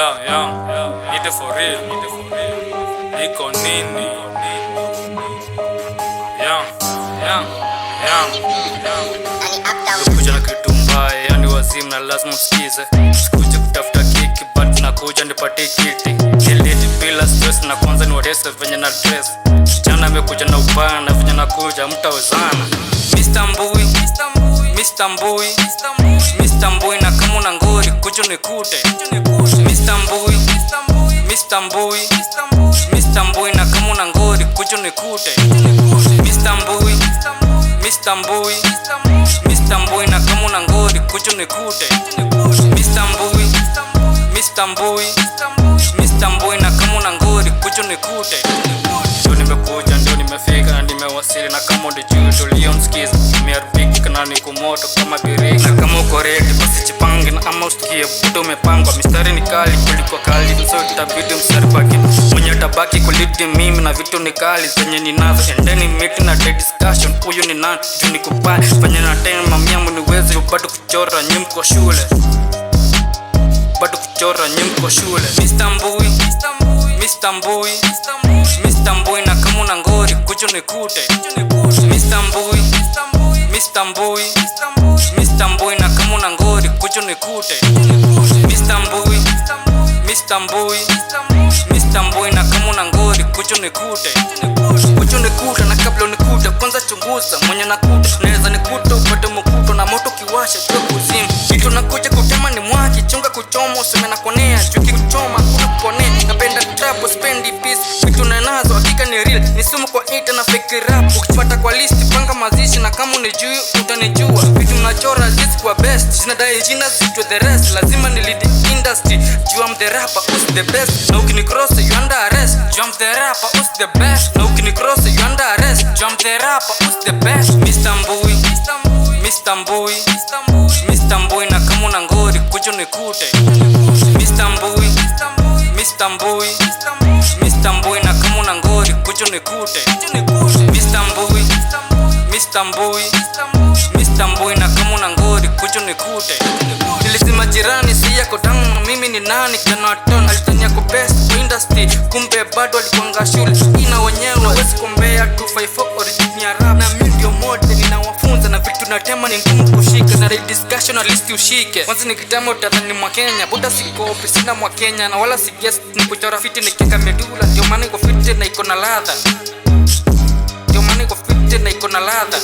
Nite for real. Iko nini? Kuja na kitu mbaya, yani wazimu na lazima usikize. Sikuja kutafuta kiki, but nakuja nipatie kiti. Niliti bila stress na kwanza ni wadese venye na dress. Kijana amekuja na upana na venye nakuja mtawezana. Mr. Mbui na kama una ngori kuja nikute. Mr. Mbui na kama una ngori kuja nikute. Mr. Mbui na kama una ngori kuja nikute. Mr. Mbui na kama una ngori kuja nikute. Ndio nimekuja, ndio nimefika na nimewasili, na kama ndijui tulionsikiza nimeharibika na niko moto kama birika. Na kama uko ready basi jipange na ama usikie buto umepangwa. Mistari ni kali kuliko kali, so itabidi msaribaki mwenye tabaki kuliti mimi na vitu ni kali zenye ninazo. Endeni meeting na discussion, huyu ni nani juu nikupai fanya na tena mamia mniweze bado kuchora nyinyi kwa shule, bado kuchora nyinyi kwa shule. Mr. Mbui na kama una ngori kuja nikute. Mr. Mbui na kama una ngori kuja nikute. Mr. Mbui na kama una ngori kuja nikute. Kuja nikuta na kabla unikute kwanza chunguza mwenye nakuta. Tunaweza nikuta upate mkuto na moto kiwasha jua kuzimu. Kitu nakuja kutema ni mwaki, chunga kuchoma useme na konea. Chuki kuchoma kuna kuponea, napenda trap spendi peace. Vitu nazo hakika ni real, ni sumu kwa ita na fake rap. Ukipata kwa list panga mazishi na kama unijui utanijua. Vitu mnachora zisi kwa best, sinadai jina zitu the rest. Lazima ni lead industry, juu I'm the rapper who's the best. Na ukinicross you under arrest, juu I'm the rapper who's the best. Na ukinicross you under arrest, juu I'm the rapper who's the best. Mr. Mbui na kama una ngori kuja nikute. Mr. Mbui na kama una ngori kuja nikute. Mr. Mbui na kama una ngori kuja nikute. Nilisema jirani si yako damu na mimi ni nani kana ton. Alitania ko best kwa industry kumbe bado alikuanga shule. Ina wenyewe hawezi kumbea 254 original ya rap. Na mimi ndio mode ninawafunza na vitu natema ni ngumu kushika. Na discussion list ushike. Kwanza nikitama utadhani mwa Kenya, buda sikopi sina mwa Kenya na wala si guest. Nikuchora fiti nikika medula, ndio maana iko fiti na iko na ladha. Ndio maana iko fiti na iko na ladha.